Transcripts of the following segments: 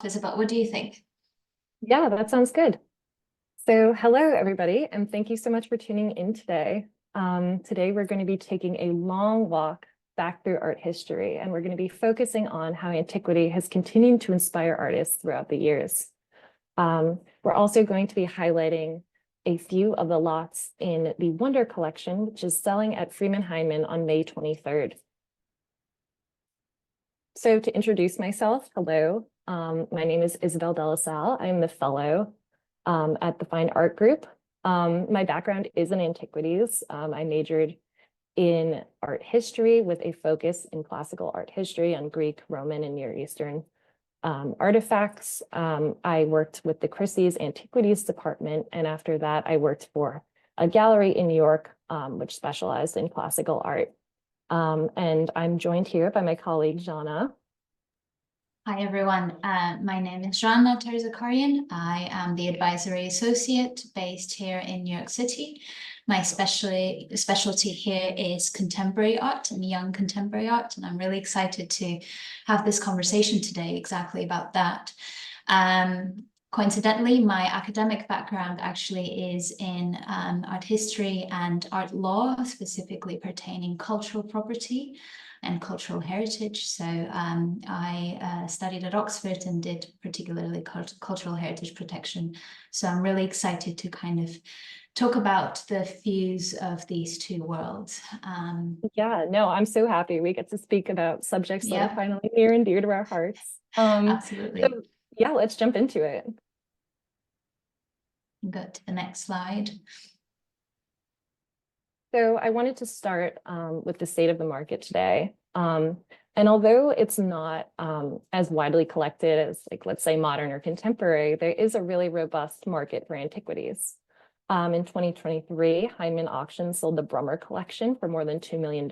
Isabel, what do you think? Yeah, that sounds good. So hello, everybody, and thank you so much for tuning in today. Today, we're going to be taking a long walk back through art history, and we're going to be focusing on how antiquity has continued to inspire artists throughout the years. We're also going to be highlighting a few of the lots in the Wonder Collection, which is selling at Freeman Hindman on May 23rd. So to introduce myself, hello, my name is Isabel De La Salle. I'm the fellow at the Fine Art Group. My background is in antiquities. I majored in art history with a focus in classical art history on Greek, Roman, and Near Eastern artifacts. I worked with the Christie's Antiquities department, and after that, I worked for a gallery in New York, which specialized in classical art. And I'm joined here by my colleague, Jana. Hi, everyone. My name is Joanna Terzakarian. I am the advisory associate based here in New York City. My specialty here is contemporary art and young contemporary art, and I'm really excited to have this conversation today exactly about that. Coincidentally, my academic background actually is in art history and art law, specifically pertaining cultural property and cultural heritage. So I studied at Oxford and did particularly cultural heritage protection. So I'm really excited to kind of talk about the fuse of these two worlds. Yeah, no, I'm so happy we get to speak about subjects that are Yeah, finally near and dear to our hearts. absolutely. So yeah, let's jump into it. Go to the next slide. So I wanted to start with the state of the market today. And although it's not as widely collected as, like, let's say, modern or contemporary, there is a really robust market for antiquities. In 2023, Hindman Auctions sold the Brummer collection for more than $2 million,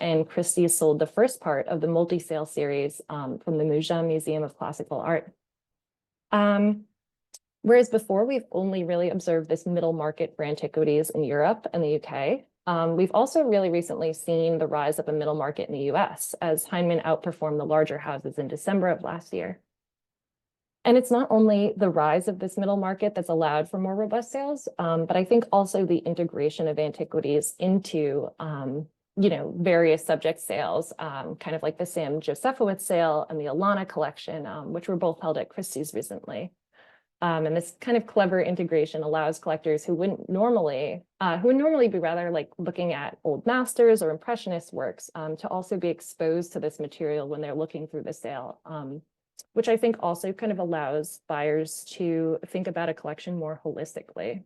and Christie's sold the first part of the multi-sale series from the Mougins Museum of Classical Art. Whereas before, we've only really observed this middle market for antiquities in Europe and the UK. We've also really recently seen the rise of a middle market in the US as Hindman outperformed the larger houses in December of last year. And it's not only the rise of this middle market that's allowed for more robust sales, but I think also the integration of antiquities into various subject sales, kind of like the Sam Josefowitz sale and the Alana collection, which were both held at Christie's recently. And this kind of clever integration allows collectors who would normally be rather like looking at old masters or impressionist works to also be exposed to this material when they're looking through the sale, which I think also kind of allows buyers to think about a collection more holistically.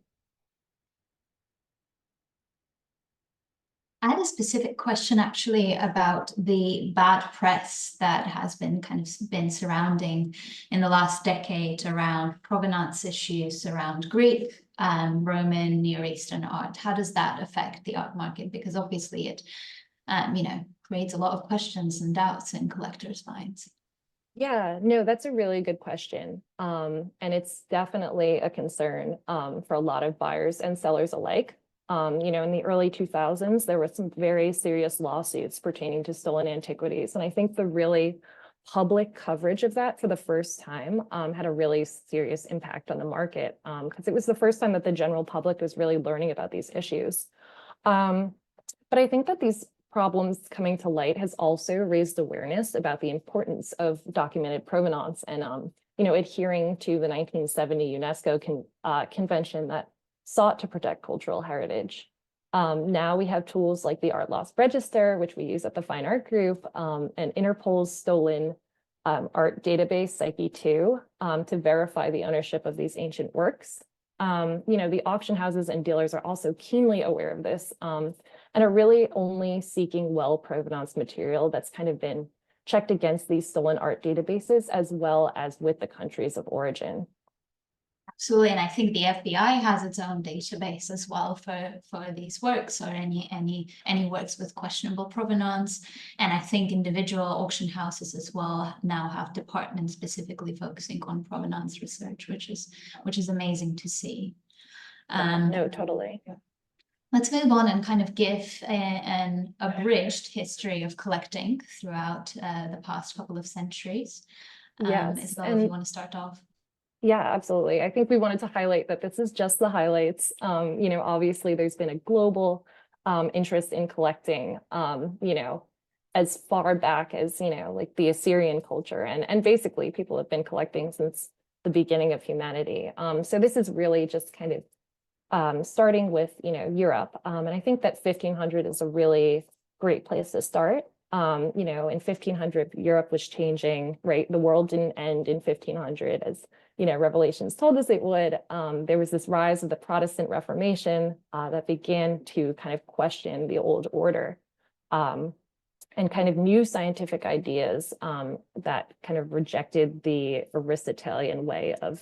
I had a specific question actually about the bad press that has been surrounding in the last decade around provenance issues around Greek, Roman, Near Eastern art. How does that affect the art market? Because obviously it, creates a lot of questions and doubts in collectors' minds. Yeah, no, that's a really good question. And it's definitely a concern for a lot of buyers and sellers alike. In the early 2000s, there were some very serious lawsuits pertaining to stolen antiquities. And I think the really public coverage of that for the first time had a really serious impact on the market because it was the first time that the general public was really learning about these issues. But I think that these problems coming to light has also raised awareness about the importance of documented provenance and adhering to the 1970 UNESCO convention that sought to protect cultural heritage. Now we have tools like the Art Loss Register, which we use at the Fine Art Group, and Interpol's stolen art database, Psyche2, to verify the ownership of these ancient works. The auction houses and dealers are also keenly aware of this and are really only seeking well-provenance material that's kind of been checked against these stolen art databases as well as with the countries of origin. Absolutely, and I think the FBI has its own database as well for these works or any works with questionable provenance. And I think individual auction houses as well now have departments specifically focusing on provenance research, which is amazing to see. No, totally. Let's move on and kind of give an abridged history of collecting throughout the past couple of centuries. Yes, Isabel, if you want to start off. yeah, absolutely. I think we wanted to highlight that this is just the highlights. Obviously there's been a global interest in collecting, as far back as, like the Assyrian culture, and basically people have been collecting since the beginning of humanity. So this is really just kind of starting with, Europe. And I think that 1500 is a really great place to start. In 1500, Europe was changing, right? The world didn't end in 1500 as, Revelations told us it would. There was this rise of the Protestant Reformation that began to kind of question the old order, and kind of new scientific ideas that kind of rejected the Aristotelian way of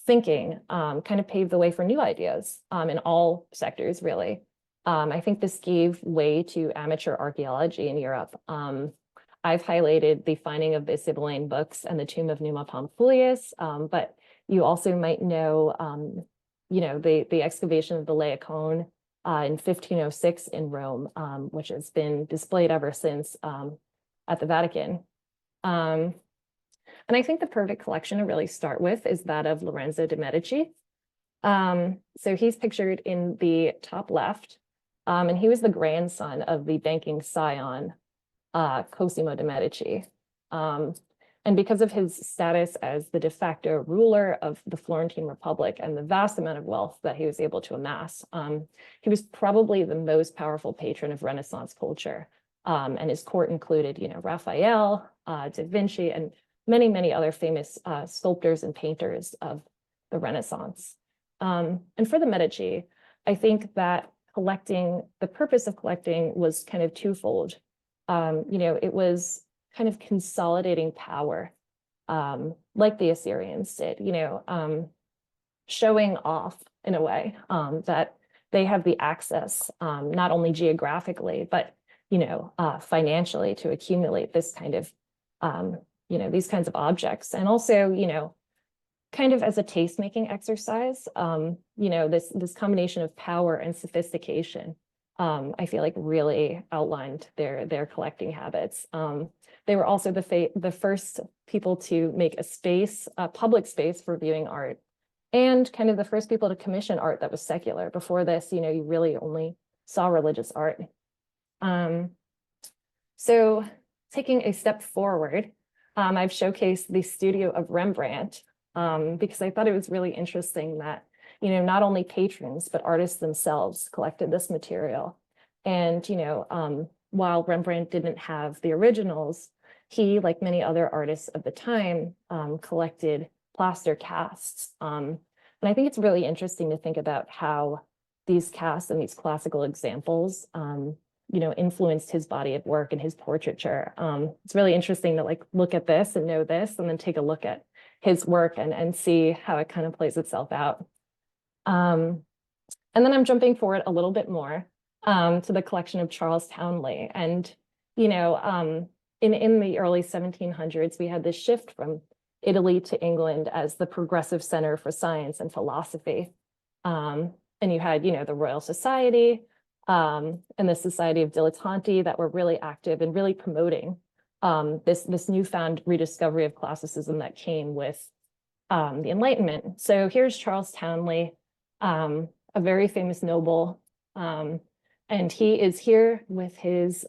thinking, kind of paved the way for new ideas in all sectors, really. I think this gave way to amateur archaeology in Europe. I've highlighted the finding of the Sibylline books and the tomb of Numa Pompilius, but you also might know, the excavation of the Laocoon in 1506 in Rome, which has been displayed ever since at the Vatican. And I think the perfect collection to really start with is that of Lorenzo de' Medici. So he's pictured in the top left, and he was the grandson of the banking scion, Cosimo de' Medici. And because of his status as the de facto ruler of the Florentine Republic and the vast amount of wealth that he was able to amass, he was probably the most powerful patron of Renaissance culture. And his court included, Raphael, Da Vinci, and many, many other famous sculptors and painters of the Renaissance. And for the Medici, I think that the purpose of collecting was kind of twofold. It was kind of consolidating power, like the Assyrians did, showing off in a way that they have the access, not only geographically, but, financially to accumulate this kind of, these kinds of objects. And also, kind of as a taste-making exercise, this combination of power and sophistication, I feel like really outlined their collecting habits. They were also the first people to make a public space for viewing art, and kind of the first people to commission art that was secular. Before this, you really only saw religious art. So taking a step forward, I've showcased the studio of Rembrandt, because I thought it was really interesting that, not only patrons, but artists themselves collected this material. And, while Rembrandt didn't have the originals, he, like many other artists of the time, collected plaster casts. And I think it's really interesting to think about how these casts and these classical examples, influenced his body of work and his portraiture. It's really interesting to look at this and know this, and then take a look at his work and see how it kind of plays itself out. And then I'm jumping forward a little bit more to the collection of Charles Townley. And, in the early 1700s, we had this shift from Italy to England as the progressive center for science and philosophy. And you had, the Royal Society and the Society of Dilettanti that were really active and really promoting this newfound rediscovery of classicism that came with the Enlightenment. So here's Charles Townley, a very famous noble, and he is here with his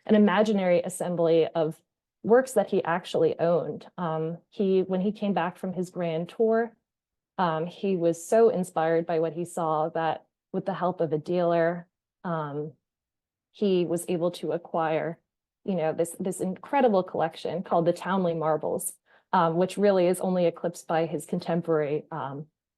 an imaginary assembly of works that he actually owned. When he came back from his grand tour, he was so inspired by what he saw that with the help of a dealer, he was able to acquire, this incredible collection called the Townley Marbles, which really is only eclipsed by his contemporary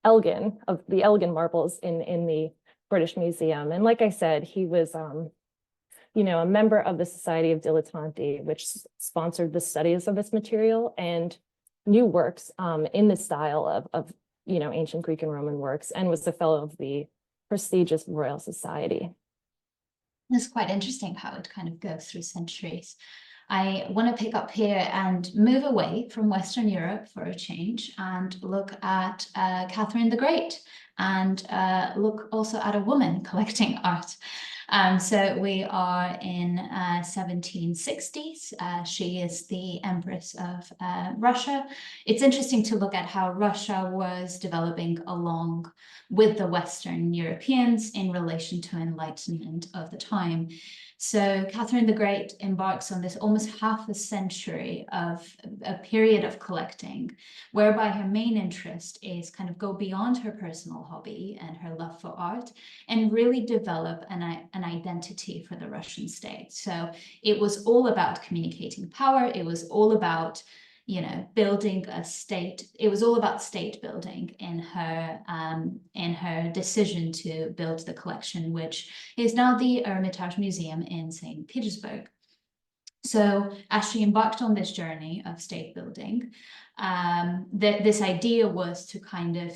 Elgin, of the Elgin marbles in the British Museum. And like I said, he was, a member of the Society of Dilettanti, which sponsored the studies of this material and new works in the style of ancient Greek and Roman works, and was a fellow of the prestigious Royal Society. It's quite interesting how it kind of goes through centuries. I want to pick up here and move away from Western Europe for a change and look at Catherine the Great, and look also at a woman collecting art. So we are in 1760s. She is the Empress of Russia. It's interesting to look at how Russia was developing along with the Western Europeans in relation to enlightenment of the time. So Catherine the Great embarks on this almost half a century of a period of collecting, whereby her main interest is kind of go beyond her personal hobby and her love for art and really develop an identity for the Russian state. So it was all about communicating power. It was all about, you know, building a state. It was all about state building in her decision to build the collection, which is now the Hermitage Museum in St. Petersburg. So as she embarked on this journey of state building, this idea was to kind of,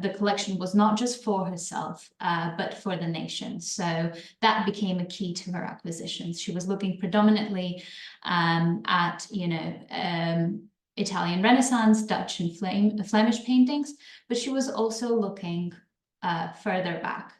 the collection was not just for herself, but for the nation. So that became a key to her acquisitions. She was looking predominantly at, you know, Italian Renaissance, Dutch and Flemish paintings, but she was also looking further back.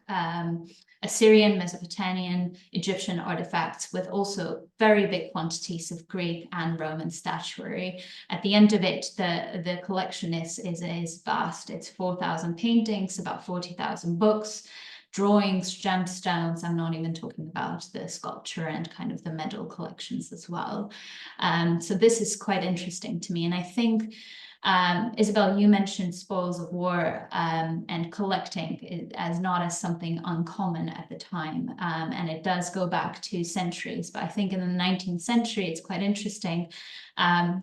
Assyrian, Mesopotamian, Egyptian artifacts with also very big quantities of Greek and Roman statuary. At the end of it, the collection is vast. It's 4,000 paintings, about 40,000 books, drawings, gemstones. I'm not even talking about the sculpture and kind of the medal collections as well. So this is quite interesting to me. And I think Isabel, you mentioned spoils of war and collecting as not as something uncommon at the time. And it does go back to centuries. But I think in the 19th century, it's quite interesting.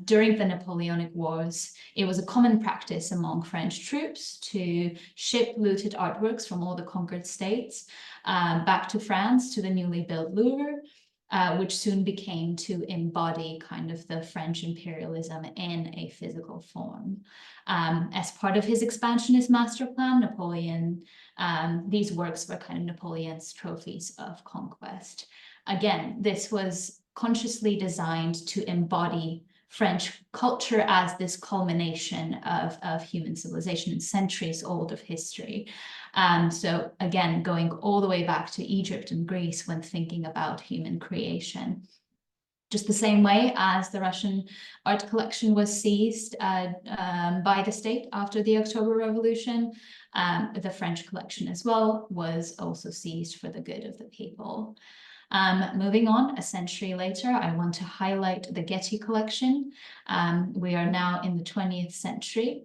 During the Napoleonic Wars, it was a common practice among French troops to ship looted artworks from all the conquered states back to France, to the newly built Louvre. Which soon became to embody kind of the French imperialism in a physical form. As part of his expansionist master plan, Napoleon, these works were kind of Napoleon's trophies of conquest. Again, this was consciously designed to embody French culture as this culmination of human civilization and centuries old of history. So again, going all the way back to Egypt and Greece when thinking about human creation. Just the same way as the Russian art collection was seized by the state after the October Revolution, the French collection as well was also seized for the good of the people. Moving on, a century later, I want to highlight the Getty collection. We are now in the 20th century.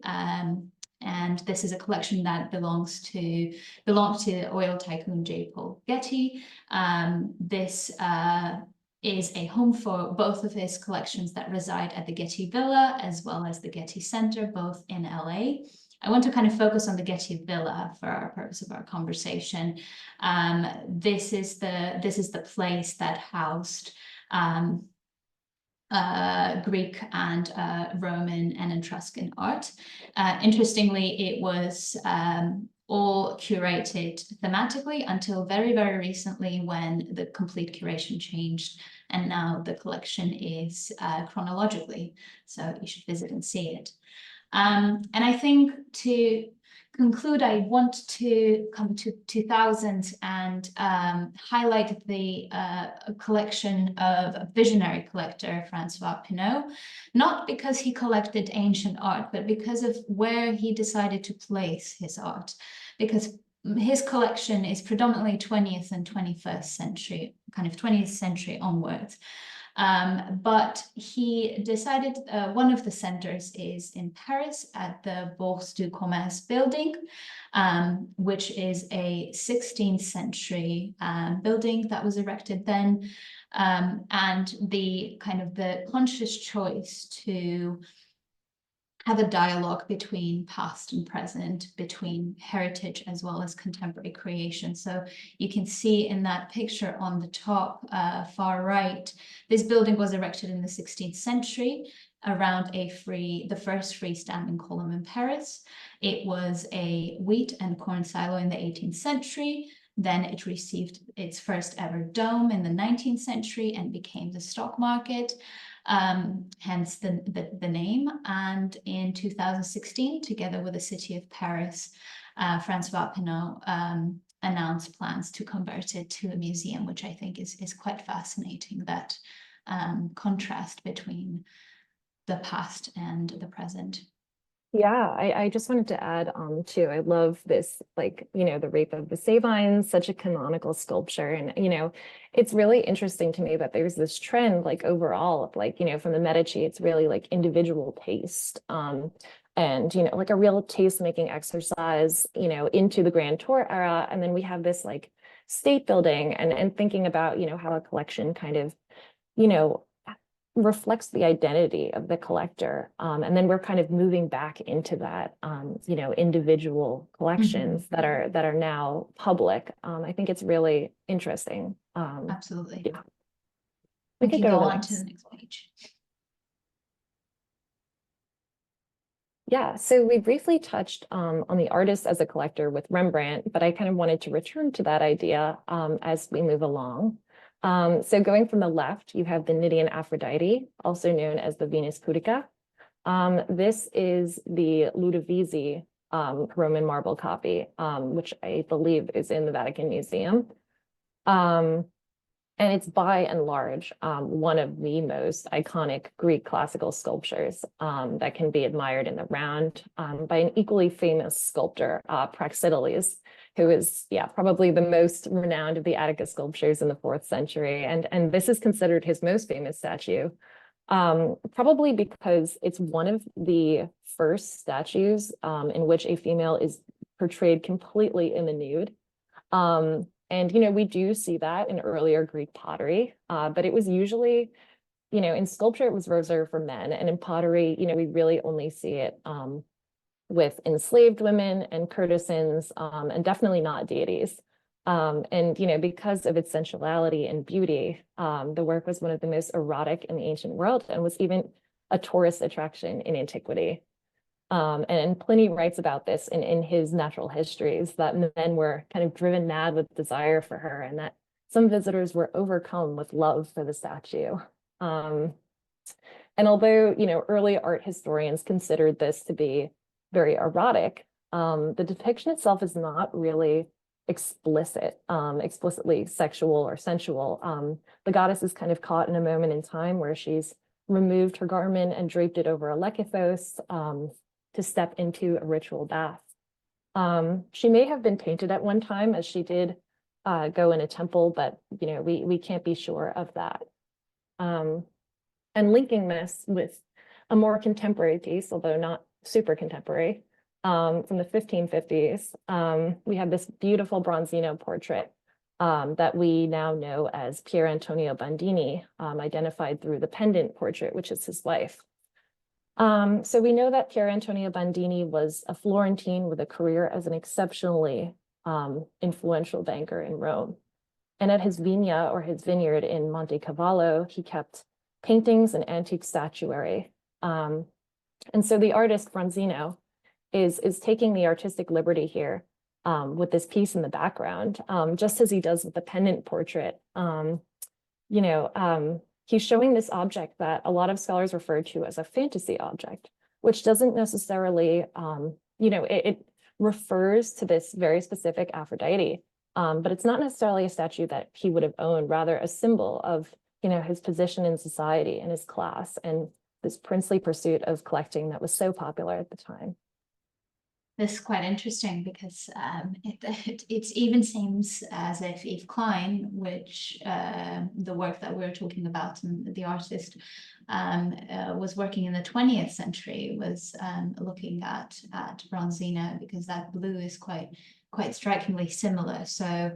And this is a collection that belonged to oil tycoon J. Paul Getty. This is a home for both of his collections that reside at the Getty Villa as well as the Getty Center, both in LA. I want to kind of focus on the Getty Villa for our purpose of our conversation. This is the place that housed Greek and Roman and Etruscan art. Interestingly, it was all curated thematically until very, very recently when the complete curation changed, and now the collection is chronologically. So you should visit and see it. And I think to conclude, I want to come to 2000 and highlight the collection of a visionary collector, Francois Pinault, not because he collected ancient art, but because of where he decided to place his art, because his collection is predominantly 20th and 21st century, kind of 20th century onwards. But he decided one of the centers is in Paris at the Bourse du Commerce building, which is a 16th century building that was erected then. And the kind of the conscious choice to have a dialogue between past and present, between heritage as well as contemporary creation. So you can see in that picture on the top, far right, this building was erected in the 16th century around the first freestanding column in Paris. It was a wheat and corn silo in the 18th century. Then it received its first ever dome in the 19th century and became the stock market. Hence the name. And in 2016, together with the city of Paris, Francois Pinault announced plans to convert it to a museum, which I think is quite fascinating, that contrast between the past and the present. Yeah, I just wanted to add too, I love this, like, the Rape of the Sabines, such a canonical sculpture. And, it's really interesting to me that there's this trend, like overall, of like, from the Medici, it's really like individual taste. And, like a real taste-making exercise, into the Grand Tour era. And then we have this like state building and thinking about, how a collection kind of, reflects the identity of the collector. And then we're kind of moving back into that, individual collections that are now public. I think it's really interesting. Absolutely. Yeah. We can go on to the next page. Yeah, so we briefly touched on the artist as a collector with Rembrandt, but I kind of wanted to return to that idea as we move along. So going from the left, you have the Cnidian Aphrodite, also known as the Venus Pudica. This is the Ludovisi Roman marble copy, which I believe is in the Vatican Museum. And it's by and large one of the most iconic Greek classical sculptures that can be admired in the round by an equally famous sculptor, Praxiteles, who is, probably the most renowned of the Attica sculptures in the 4th century. And this is considered his most famous statue, probably because it's one of the first statues in which a female is portrayed completely in the nude. And, we do see that in earlier Greek pottery, but it was usually, in sculpture, it was reserved for men. And in pottery, we really only see it with enslaved women and courtesans, and definitely not deities. And, because of its sensuality and beauty, the work was one of the most erotic in the ancient world and was even a tourist attraction in antiquity. And Pliny writes about this in his natural histories, that men were kind of driven mad with desire for her, and that some visitors were overcome with love for the statue. And although, early art historians considered this to be very erotic, the depiction itself is not really explicitly sexual or sensual. The goddess is kind of caught in a moment in time where she's removed her garment and draped it over a lekythos, to step into a ritual bath. She may have been painted at one time, as she did go in a temple, but we can't be sure of that. And linking this with a more contemporary piece, although not super contemporary, from the 1550s, we have this beautiful Bronzino portrait that we now know as Pier Antonio Bandini, identified through the pendant portrait, which is his wife. So we know that Pier Antonio Bandini was a Florentine with a career as an exceptionally influential banker in Rome. And at his vigna, or his vineyard in Monte Cavallo, he kept paintings and antique statuary. And so the artist Bronzino is taking the artistic liberty here with this piece in the background, just as he does with the pendant portrait. He's showing this object that a lot of scholars refer to as a fantasy object, which doesn't necessarily, it refers to this very specific Aphrodite, but it's not necessarily a statue that he would have owned, rather a symbol of, his position in society and his class and this princely pursuit of collecting that was so popular at the time. This is quite interesting because it even seems as if Yves Klein, which the work that we're talking about and the artist was working in the 20th century, was looking at Bronzino, because that blue is quite strikingly similar. So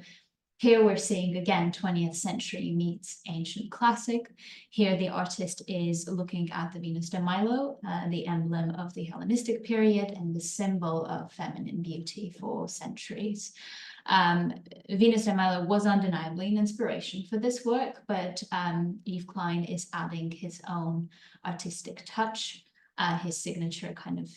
here we're seeing, again, 20th century meets ancient classic. Here the artist is looking at the Venus de Milo, the emblem of the Hellenistic period and the symbol of feminine beauty for centuries. Venus de Milo was undeniably an inspiration for this work, but Yves Klein is adding his own artistic touch, his signature kind of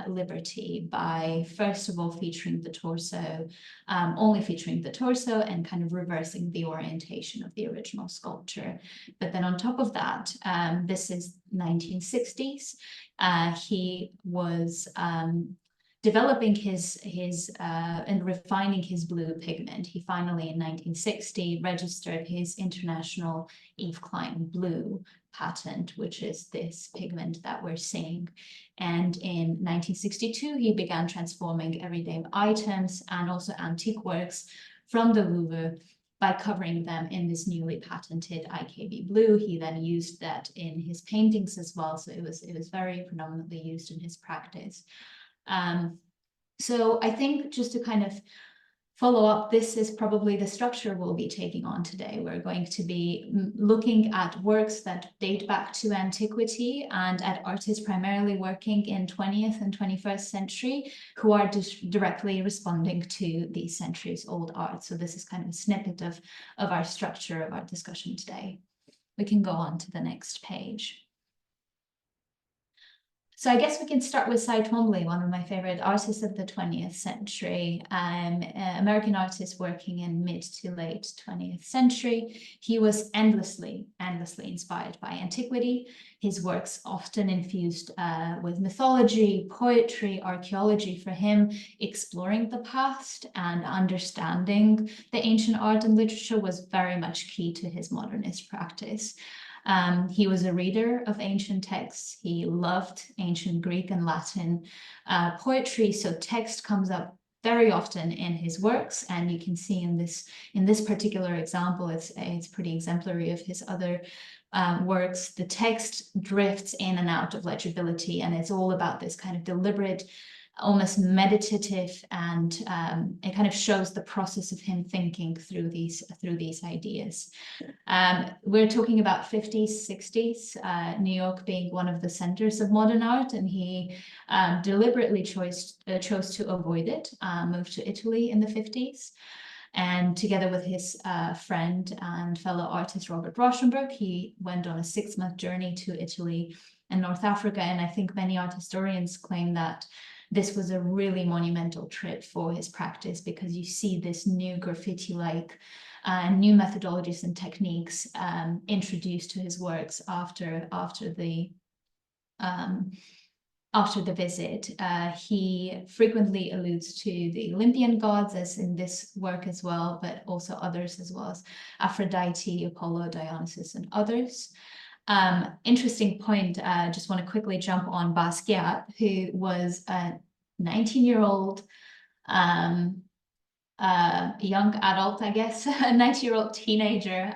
liberty, by first of all featuring the torso, only featuring the torso, and kind of reversing the orientation of the original sculpture. But then on top of that, this is 1960s. He was developing and refining his blue pigment. He finally, in 1960, registered his international Yves Klein blue patent, which is this pigment that we're seeing. And in 1962, he began transforming everyday items and also antique works from the Louvre by covering them in this newly patented IKB blue. He then used that in his paintings as well. So it was very predominantly used in his practice. So I think just to kind of follow up, this is probably the structure we'll be taking on today. We're going to be looking at works that date back to antiquity and at artists primarily working in 20th and 21st century who are directly responding to these centuries old art. So this is kind of a snippet of our structure of our discussion today. We can go on to the next page. So I guess we can start with Cy Twombly, one of my favorite artists of the 20th century, American artist working in mid to late 20th century. He was endlessly inspired by antiquity. His works often infused with mythology, poetry, archaeology. For him, exploring the past and understanding the ancient art and literature was very much key to his modernist practice. He was a reader of ancient texts. He loved ancient Greek and Latin poetry. So text comes up very often in his works, and you can see in this particular example, it's pretty exemplary of his other works. The text drifts in and out of legibility, and it's all about this kind of deliberate, almost meditative, and it kind of shows the process of him thinking through these ideas. We're talking about 50s, 60s, New York being one of the centers of modern art, and he deliberately chose to avoid it, moved to Italy in the 50s. And together with his friend and fellow artist Robert Rauschenberg, he went on a 6-month journey to Italy and North Africa. And I think many art historians claim that this was a really monumental trip for his practice, because you see this new graffiti-like new methodologies and techniques introduced to his works after the visit. He frequently alludes to the Olympian gods, as in this work as well, but also others as well, as Aphrodite, Apollo, Dionysus, and others. Interesting point, just want to quickly jump on Basquiat, who was a 19-year-old young adult, I guess, a 19-year-old teenager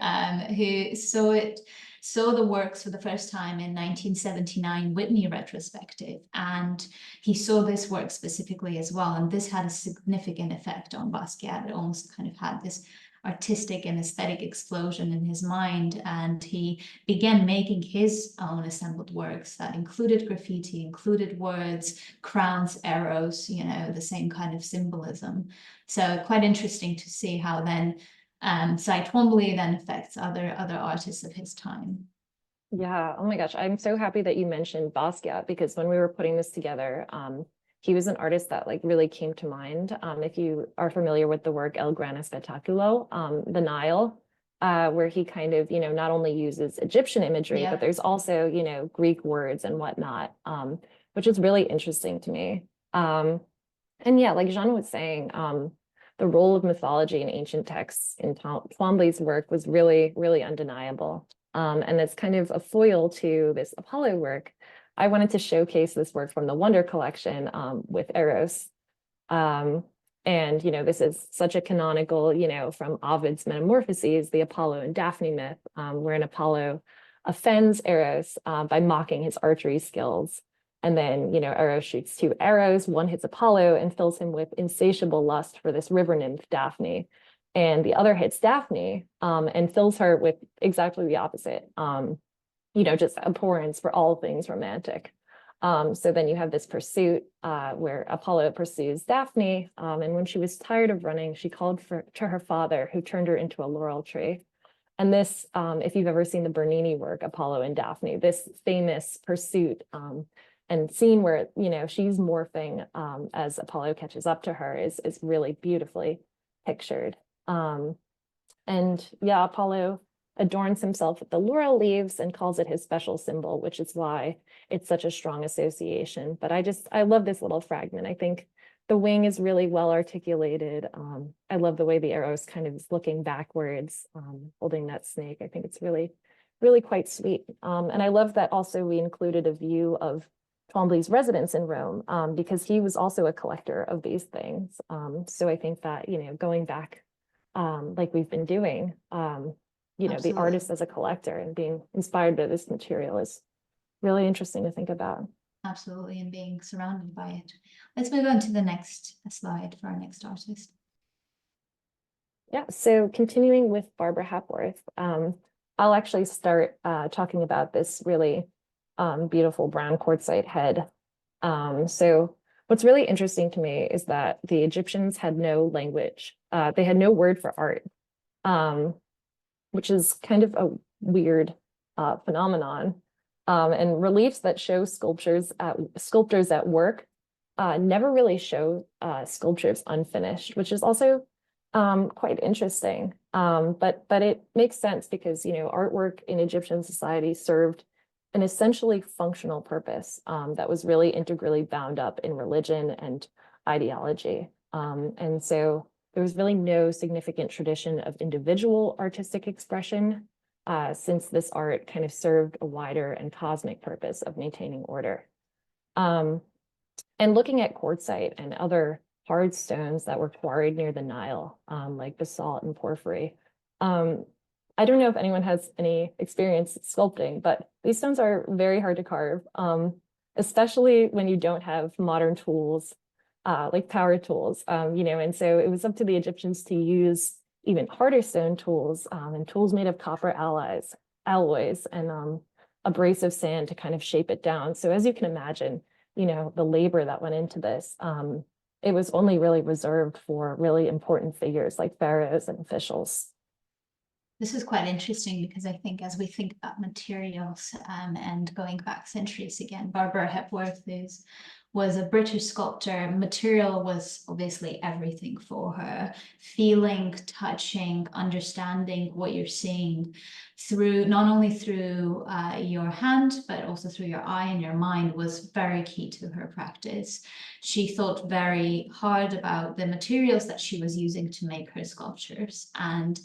who saw the works for the first time in 1979 Whitney retrospective, and he saw this work specifically as well, and this had a significant effect on Basquiat. It almost kind of had this artistic and aesthetic explosion in his mind, and he began making his own assembled works that included graffiti, included words, crowns, arrows, you know, the same kind of symbolism. So quite interesting to see how then Cy Twombly then affects other artists of his time. Yeah, oh my gosh, I'm so happy that you mentioned Basquiat, because when we were putting this together, he was an artist that like really came to mind. If you are familiar with the work El Gran Espectáculo, the Nile, where he kind of, you know, not only uses Egyptian imagery, but there's also, you know, Greek words and whatnot, which is really interesting to me. And yeah, like Jean was saying, the role of mythology in ancient texts in Twombly's work was really, really undeniable. And it's kind of a foil to this Apollo work. I wanted to showcase this work from the Wonder Collection with Eros. And, you know, this is such a canonical, you know, from Ovid's Metamorphoses, the Apollo and Daphne myth, wherein Apollo offends Eros by mocking his archery skills. And then, you know, Eros shoots 2 arrows, one hits Apollo and fills him with insatiable lust for this river nymph, Daphne. And the other hits Daphne and fills her with exactly the opposite. You know, just abhorrence for all things romantic. So then you have this pursuit where Apollo pursues Daphne, and when she was tired of running, she called to her father, who turned her into a laurel tree. And this, if you've ever seen the Bernini work, Apollo and Daphne, this famous pursuit and scene where, you know, she's morphing as Apollo catches up to her is really beautifully pictured. And yeah, Apollo adorns himself with the laurel leaves and calls it his special symbol, which is why it's such a strong association. But I love this little fragment. I think the wing is really well articulated. I love the way the arrow is kind of looking backwards, holding that snake. I think it's really, really quite sweet. And I love that also we included a view of Twombly's residence in Rome, because he was also a collector of these things. So I think that, you know, going back, like we've been doing, you know, the Absolutely. artist as a collector and being inspired by this material is really interesting to think about. Absolutely, and being surrounded by it. Let's move on to the next slide for our next artist. Yeah, so continuing with Barbara Hepworth, I'll actually start talking about this really beautiful brown quartzite head. So what's really interesting to me is that the Egyptians had no language. They had no word for art, which is kind of a weird phenomenon. And reliefs that show sculptors at work never really show sculptures unfinished, which is also quite interesting. But it makes sense because, you know, artwork in Egyptian society served an essentially functional purpose that was really integrally bound up in religion and ideology. And so there was really no significant tradition of individual artistic expression, since this art kind of served a wider and cosmic purpose of maintaining order. And looking at quartzite and other hard stones that were quarried near the Nile, like basalt and porphyry. I don't know if anyone has any experience sculpting, but these stones are very hard to carve, especially when you don't have modern tools, like power tools, you know, and so it was up to the Egyptians to use even harder stone tools, and tools made of copper alloys and abrasive sand to kind of shape it down. So as you can imagine, you know, the labor that went into this, it was only really reserved for really important figures like pharaohs and officials. This is quite interesting because I think as we think about materials and going back centuries again, Barbara Hepworth was a British sculptor. Material was obviously everything for her. Feeling, touching, understanding what you're seeing through, not only through your hand, but also through your eye and your mind was very key to her practice. She thought very hard about the materials that she was using to make her sculptures, and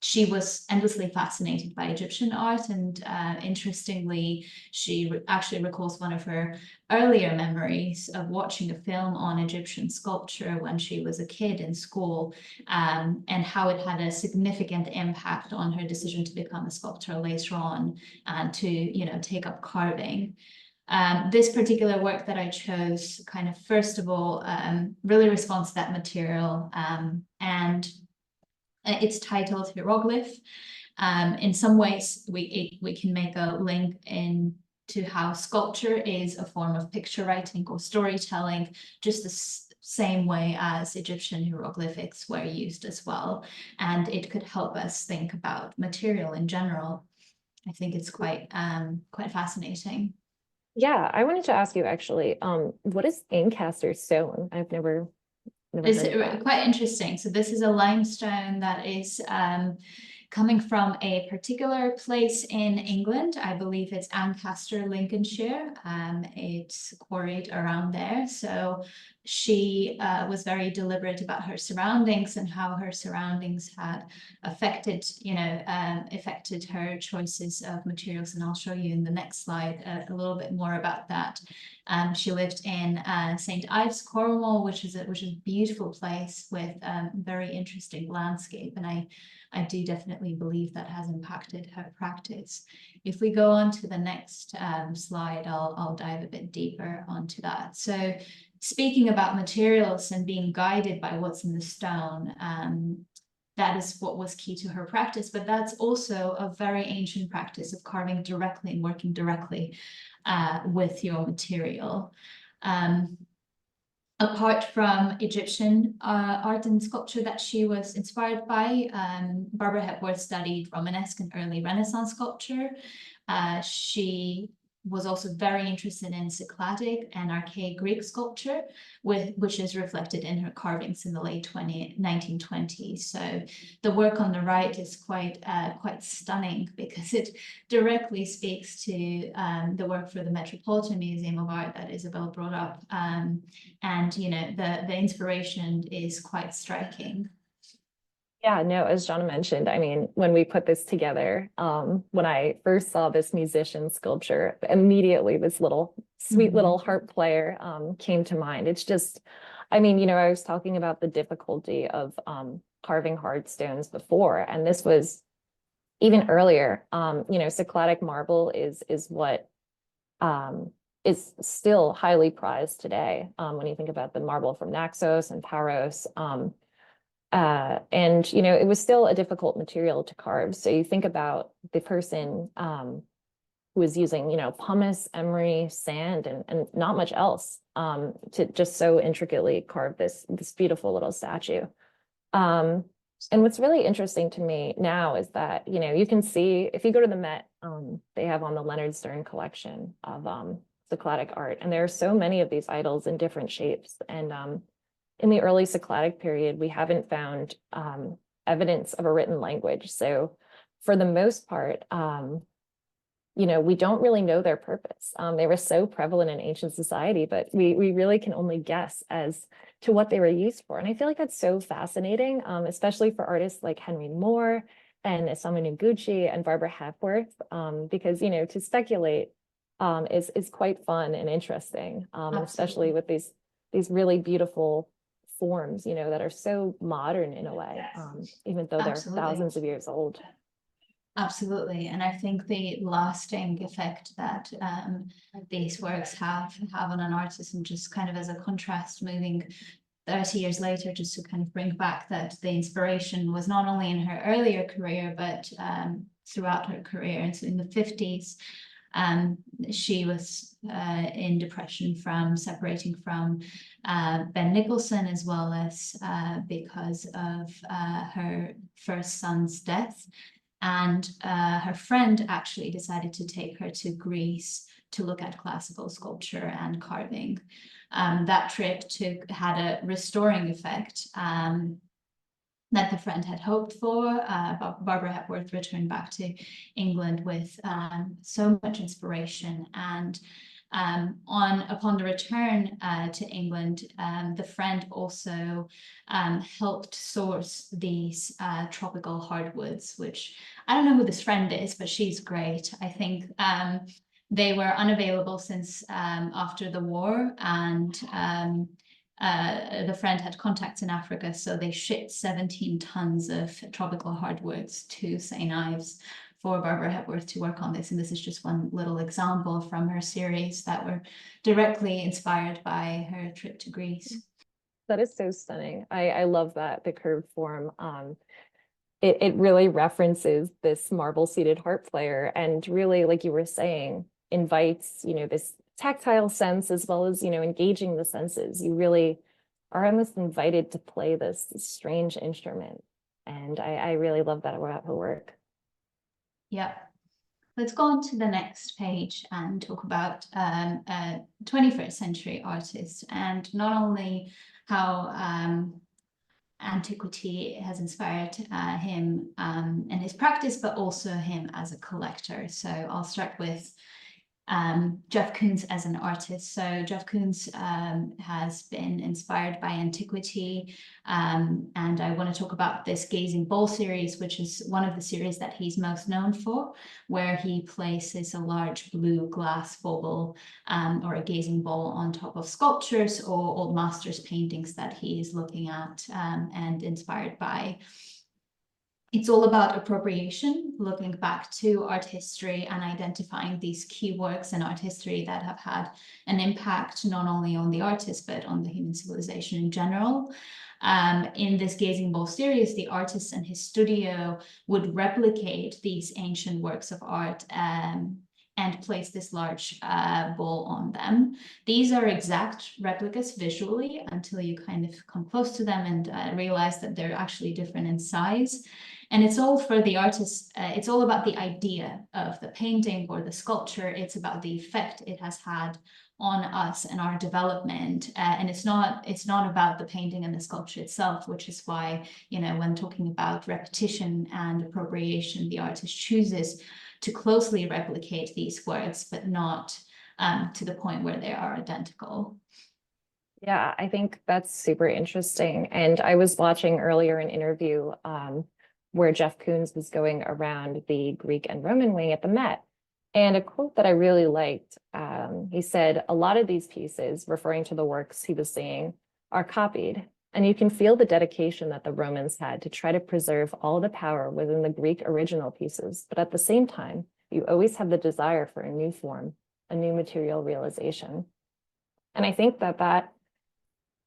she was endlessly fascinated by Egyptian art, and interestingly, she actually recalls one of her earlier memories of watching a film on Egyptian sculpture when she was a kid in school, and how it had a significant impact on her decision to become a sculptor later on and to, you know, take up carving. This particular work that I chose kind of, first of all, really responds to that material, and it's titled Hieroglyph. In some ways, we can make a link into how sculpture is a form of picture writing or storytelling, just the same way as Egyptian hieroglyphics were used as well. And it could help us think about material in general. I think it's quite fascinating. Yeah, I wanted to ask you actually, what is Ancaster stone? I've never It's heard of that. quite interesting. So this is a limestone that is coming from a particular place in England. I believe it's Ancaster, Lincolnshire. It's quarried around there. So she was very deliberate about her surroundings and how her surroundings had affected, affected her choices of materials. And I'll show you in the next slide a little bit more about that. She lived in St. Ives, Cornwall, which is a beautiful place with very interesting landscape, and I do definitely believe that has impacted her practice. If we go on to the next slide, I'll dive a bit deeper onto that. So, speaking about materials and being guided by what's in the stone, that is what was key to her practice, but that's also a very ancient practice of carving directly and working directly with your material. Apart from Egyptian art and sculpture that she was inspired by, Barbara Hepworth studied Romanesque and early Renaissance sculpture. She was also very interested in Cycladic and archaic Greek sculpture, which is reflected in her carvings in the late 1920s. So the work on the right is quite stunning, because it directly speaks to the work for the Metropolitan Museum of Art that Isabel brought up. And, you know, the inspiration is quite striking. Yeah, no, as John mentioned, I mean, when we put this together, when I first saw this musician sculpture, immediately this little sweet little harp player came to mind. It's just, I mean, you know, I was talking about the difficulty of carving hard stones before, and this was even earlier. You know, Cycladic marble is what is still highly prized today when you think about the marble from Naxos and Paros. And, you know, it was still a difficult material to carve. So you think about the person who was using, you know, pumice, emery, sand, and not much else to just so intricately carve this beautiful little statue. And what's really interesting to me now is that, you know, you can see, if you go to the Met, they have on the Leonard Stern collection of Cycladic art. And there are so many of these idols in different shapes. And in the early Cycladic period, we haven't found evidence of a written language. So for the most part, you know, we don't really know their purpose. They were so prevalent in ancient society, but we really can only guess as to what they were used for. And I feel like that's so fascinating, especially for artists like Henry Moore and Isamu Noguchi and Barbara Hepworth, because, you know, to speculate is quite fun and interesting, especially with these really beautiful forms, you know, that are so modern in a way, even though they're thousands of years old. Absolutely. And I think the lasting effect that these works have on an artist, and just kind of as a contrast moving 30 years later, just to kind of bring back that the inspiration was not only in her earlier career, but throughout her career. And so in the 50s, she was in depression from separating from Ben Nicholson, as well as because of her first son's death. And her friend actually decided to take her to Greece to look at classical sculpture and carving. That trip had a restoring effect that the friend had hoped for. Barbara Hepworth returned back to England with so much inspiration. And upon the return to England, the friend also helped source these tropical hardwoods, which I don't know who this friend is, but she's great. I think they were unavailable since after the war, and the friend had contacts in Africa, so they shipped 17 tons of tropical hardwoods to St. Ives for Barbara Hepworth to work on this. And this is just one little example from her series that were directly inspired by her trip to Greece. That is so stunning. I love that, the curved form. It really references this marble-seated harp player, and really, like you were saying, invites, you know, this tactile sense, as well as, you know, engaging the senses. You really are almost invited to play this strange instrument. And I really love that about her work. Yeah. Let's go on to the next page and talk about a 21st century artist, and not only how Antiquity has inspired him and his practice, but also him as a collector. So I'll start with Jeff Koons as an artist. So Jeff Koons has been inspired by Antiquity, and I want to talk about this Gazing Bowl series, which is one of the series that he's most known for, where he places a large blue glass bowl or a gazing bowl on top of sculptures or old masters paintings that he is looking at and inspired by. It's all about appropriation, looking back to art history and identifying these key works in art history that have had an impact not only on the artist, but on the human civilization in general. In this Gazing Bowl series, the artist and his studio would replicate these ancient works of art and place this large bowl on them. These are exact replicas visually until you kind of come close to them and realize that they're actually different in size. And it's all for the artist. It's all about the idea of the painting or the sculpture. It's about the effect it has had on us and our development. And it's not about the painting and the sculpture itself, which is why, you know, when talking about repetition and appropriation, the artist chooses to closely replicate these words, but not to the point where they are identical. Yeah, I think that's super interesting. And I was watching earlier an interview where Jeff Koons was going around the Greek and Roman wing at the Met. And a quote that I really liked, he said, a lot of these pieces, referring to the works he was seeing, are copied. And you can feel the dedication that the Romans had to try to preserve all the power within the Greek original pieces. But at the same time, you always have the desire for a new form, a new material realization. And I think that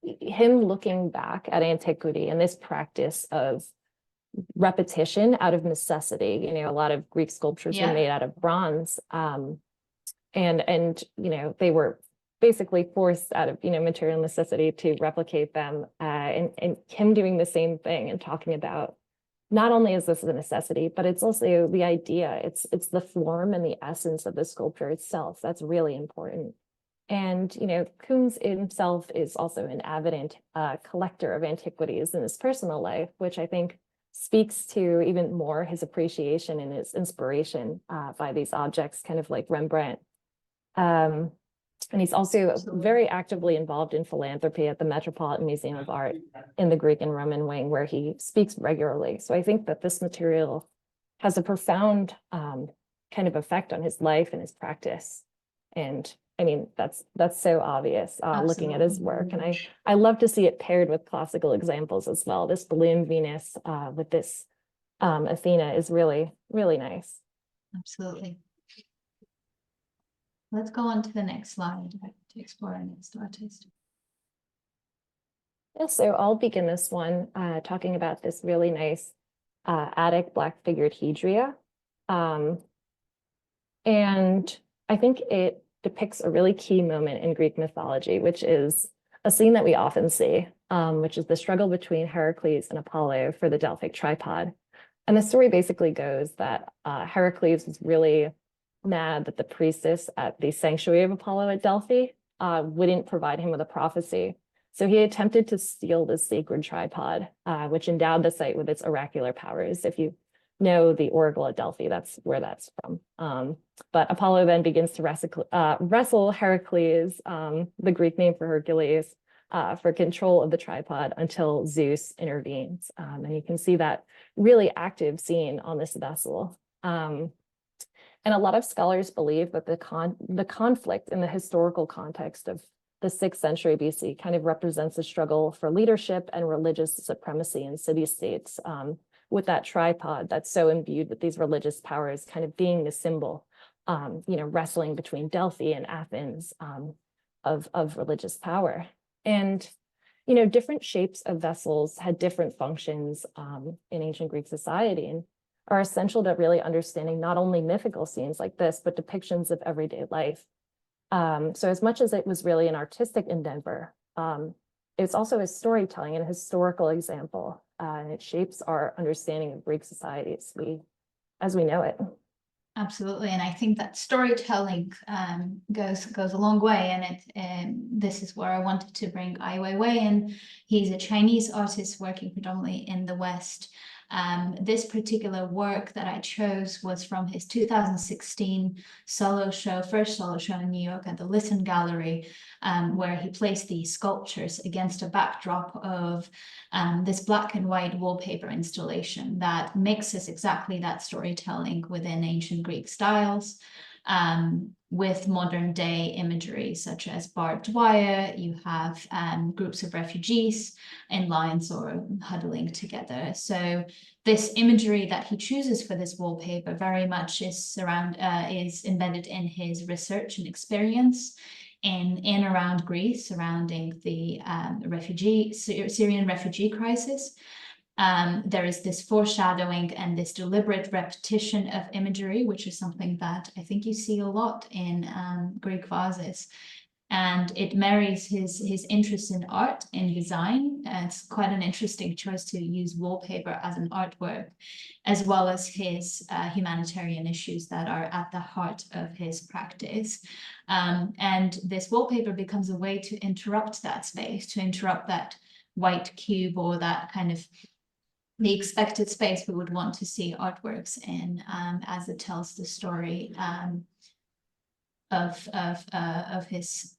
him looking back at antiquity and this practice of repetition out of necessity, you know, a lot of Greek sculptures were made out of bronze, and you know, they were basically forced out of, you know, material necessity to replicate them, and him doing the same thing and talking about not only is this a necessity, but it's also the idea, it's the form and the essence of the sculpture itself that's really important. And, you know, Koons himself is also an avid collector of antiquities in his personal life, which I think speaks to even more his appreciation and his inspiration by these objects, kind of like Rembrandt. And he's also very actively involved in philanthropy at the Metropolitan Museum of Art in the Greek and Roman wing, where he speaks regularly. So I think that this material has a profound kind of effect on his life and his practice. And I mean, that's so obvious looking at his work. And I love to see it paired with classical examples as well. This balloon Venus with this Athena is really, really nice. Absolutely. Let's go on to the next slide to explore our next artist. Yeah, so I'll begin this one talking about this really nice Attic black figured Hedria. And I think it depicts a really key moment in Greek mythology, which is a scene that we often see, which is the struggle between Heracles and Apollo for the Delphic tripod. And the story basically goes that Heracles was really mad that the priestess at the sanctuary of Apollo at Delphi wouldn't provide him with a prophecy. So he attempted to steal the sacred tripod, which endowed the site with its oracular powers. If you know the oracle at Delphi, that's where that's from. But Apollo then begins to wrestle Heracles, the Greek name for Hercules, for control of the tripod until Zeus intervenes. And you can see that really active scene on this vessel. And a lot of scholars believe that the conflict in the historical context of the 6th century BC kind of represents a struggle for leadership and religious supremacy in city-states, with that tripod that's so imbued with these religious powers kind of being the symbol, you know, wrestling between Delphi and Athens of religious power. And, you know, different shapes of vessels had different functions in ancient Greek society and are essential to really understanding not only mythical scenes like this, but depictions of everyday life. So as much as it was really an artistic endeavor, it's also a storytelling and a historical example, and it shapes our understanding of Greek society as we know it. Absolutely, and I think that storytelling goes a long way, and this is where I wanted to bring Ai Weiwei in. He's a Chinese artist working predominantly in the West. This particular work that I chose was from his 2016 solo show, first solo show in New York at the Lytton Gallery, where he placed these sculptures against a backdrop of this black and white wallpaper installation that mixes exactly that storytelling within ancient Greek styles with modern day imagery, such as barbed wire. You have groups of refugees in lines or huddling together. So this imagery that he chooses for this wallpaper very much is embedded in his research and experience in around Greece, surrounding the Syrian refugee crisis. There is this foreshadowing and this deliberate repetition of imagery, which is something that I think you see a lot in Greek vases. And it marries his interest in art, in design. It's quite an interesting choice to use wallpaper as an artwork, as well as his humanitarian issues that are at the heart of his practice. And this wallpaper becomes a way to interrupt that space, to interrupt that white cube, or that kind of the expected space we would want to see artworks in, as it tells the story of his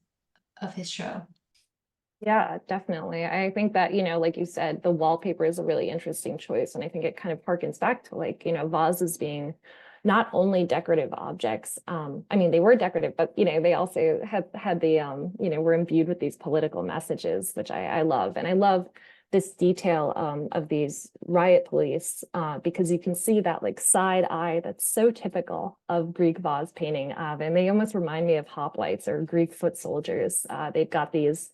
show. Yeah, definitely. I think that, you know, like you said, the wallpaper is a really interesting choice. And I think it kind of harkens back to, like, you know, vases being not only decorative objects. I mean, they were decorative, but, you know, they also had the, you know, were imbued with these political messages, which I love. And I love this detail of these riot police, because you can see that like side eye that's so typical of Greek vase painting. And they almost remind me of hoplites or Greek foot soldiers. They've got these,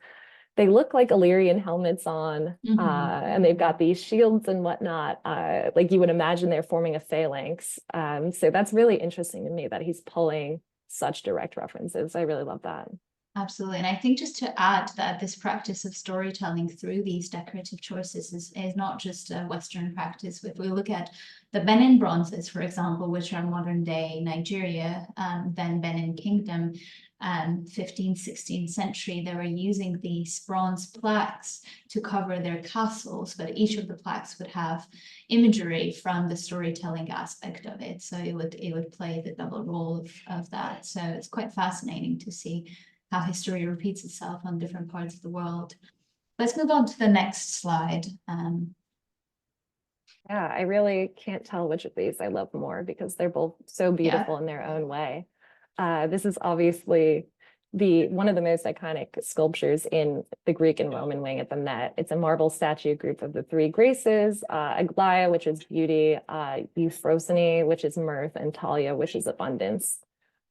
they look like Illyrian helmets on, and they've got these shields and whatnot. Like you would imagine they're forming a phalanx. So that's really interesting to me that he's pulling such direct references. I really love that. Absolutely. And I think just to add that this practice of storytelling through these decorative choices is not just a Western practice. If we look at the Benin bronzes, for example, which are modern day Nigeria, then Benin Kingdom, 15th, 16th century, they were using these bronze plaques to cover their castles, but each of the plaques would have imagery from the storytelling aspect of it. So it would play the double role of that. So it's quite fascinating to see how history repeats itself on different parts of the world. Let's move on to the next slide. Yeah, I really can't tell which of these I love more because they're both so beautiful in their own way. This is obviously one of the most iconic sculptures in the Greek and Roman wing at the Met. It's a marble statue group of the three Graces, Aglaia, which is beauty, Euphrosyne, which is mirth, and Thalia, which is abundance.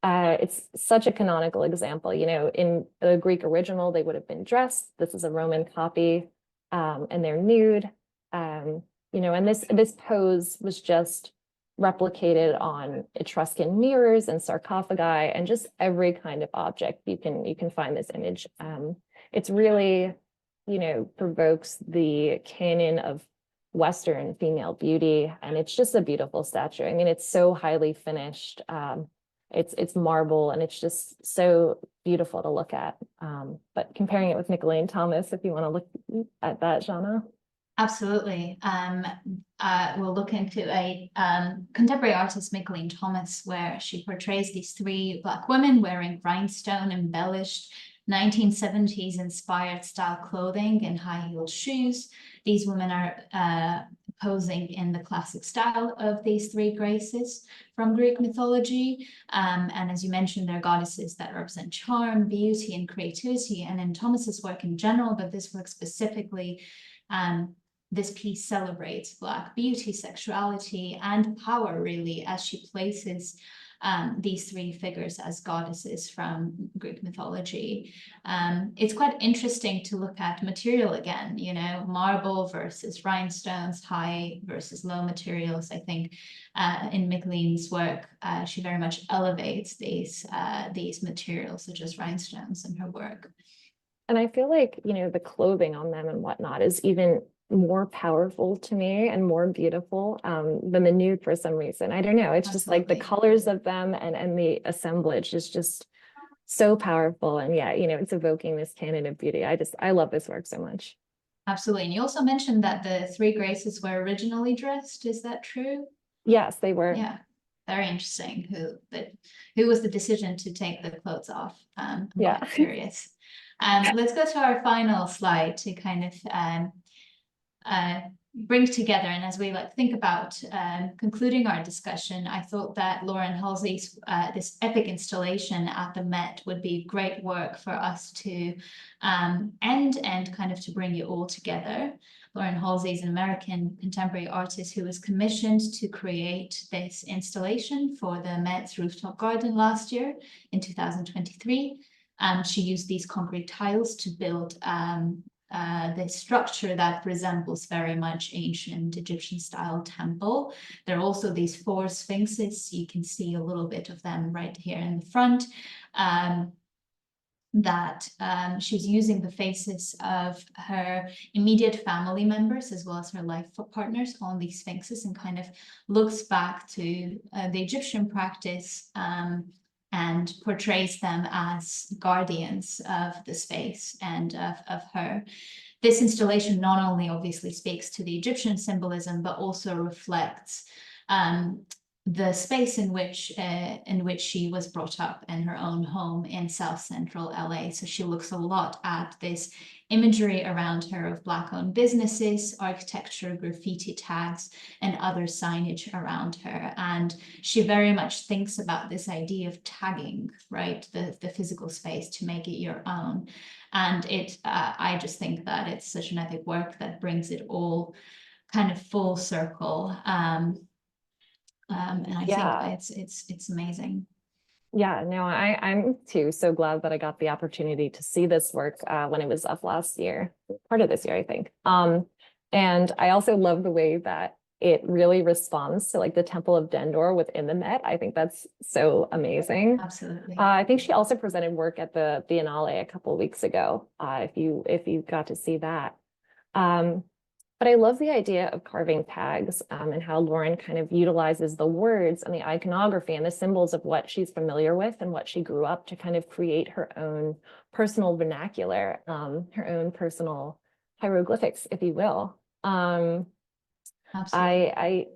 It's such a canonical example. You know, in the Greek original, they would have been dressed. This is a Roman copy, and they're nude. You know, and this pose was just replicated on Etruscan mirrors and sarcophagi and just every kind of object you can find this image. It's really, you know, provokes the canon of Western female beauty, and it's just a beautiful statue. I mean, it's so highly finished. It's marble, and it's just so beautiful to look at. But comparing it with Nicolene Thomas, if you want to look at that, Jana. Absolutely. We'll look into a contemporary artist, Nicolene Thomas, where she portrays these three Black women wearing rhinestone embellished 1970s inspired style clothing and high-heeled shoes. These women are posing in the classic style of these three graces from Greek mythology. And as you mentioned, they're goddesses that represent charm, beauty, and creativity. And in Thomas's work in general, but this work specifically, this piece celebrates Black beauty, sexuality, and power, really, as she places these three figures as goddesses from Greek mythology. It's quite interesting to look at material again, you know, marble versus rhinestones, high versus low materials. I think in Nicolene's work, she very much elevates these materials, such as rhinestones, in her work. And I feel like, you know, the clothing on them and whatnot is even more powerful to me and more beautiful than the nude for some reason. I don't know. It's just like the colors of them and the assemblage is just so powerful. And yeah, you know, it's evoking this canon of beauty. I love this work so much. Absolutely. And you also mentioned that the three graces were originally dressed. Is that true? Yes, they were. Yeah. Very interesting. Who was the decision to take the clothes off? I'm quite curious. Let's go to our final slide to kind of bring together, and as we think about concluding our discussion, I thought that Lauren Halsey's this epic installation at the Met would be great work for us to end and kind of to bring you all together. Lauren Halsey is an American contemporary artist who was commissioned to create this installation for the Met's rooftop garden last year in 2023. She used these concrete tiles to build the structure that resembles very much ancient Egyptian style temple. There are also these four sphinxes. You can see a little bit of them right here in the front. that she's using the faces of her immediate family members as well as her life partners on these sphinxes, and kind of looks back to the Egyptian practice and portrays them as guardians of the space and of her. This installation not only obviously speaks to the Egyptian symbolism, but also reflects the space in which she was brought up in her own home in South Central LA. So she looks a lot at this imagery around her of Black-owned businesses, architecture, graffiti tags, and other signage around her. And she very much thinks about this idea of tagging, right, the physical space to make it your own. And I just think that it's such an epic work that brings it all kind of full circle. And I think it's amazing. Yeah, no, I'm too so glad that I got the opportunity to see this work when it was up last year, part of this year, I think. And I also love the way that it really responds to like the Temple of Dendor within the Met. I think that's so amazing. Absolutely. I think she also presented work at the Biennale a couple of weeks ago, if you got to see that. But I love the idea of carving tags and how Lauren kind of utilizes the words and the iconography and the symbols of what she's familiar with and what she grew up to kind of create her own personal vernacular, her own personal hieroglyphics, if you will. I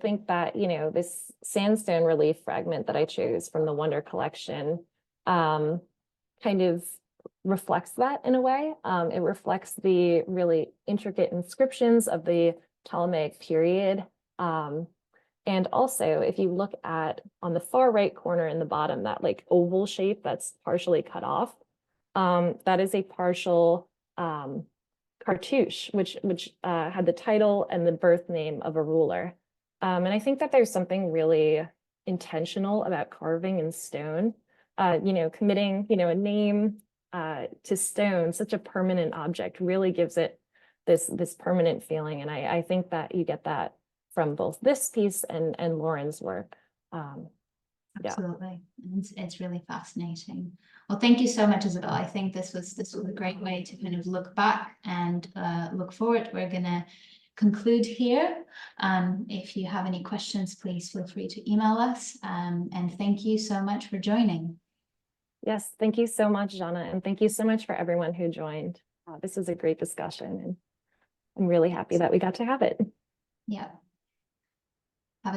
think that, you know, this sandstone relief fragment that I chose from the Wonder collection kind of reflects that in a way. It reflects the really intricate inscriptions of the Ptolemaic period. And also, if you look at on the far right corner in the bottom, that like oval shape that's partially cut off, that is a partial cartouche, which had the title and the birth name of a ruler. And I think that there's something really intentional about carving in stone, you know, committing, you know, a name to stone, such a permanent object, really gives it this permanent feeling. And I think that you get that from both this piece and Lauren's work. Absolutely. It's really fascinating. Well, thank you so much, Isabel. I think this was a great way to kind of look back and look forward. We're gonna conclude here. If you have any questions, please feel free to email us. And thank you so much for joining. Yes, thank you so much, Jana, and thank you so much for everyone who joined. This was a great discussion, and I'm really happy that we got to have it. Yeah.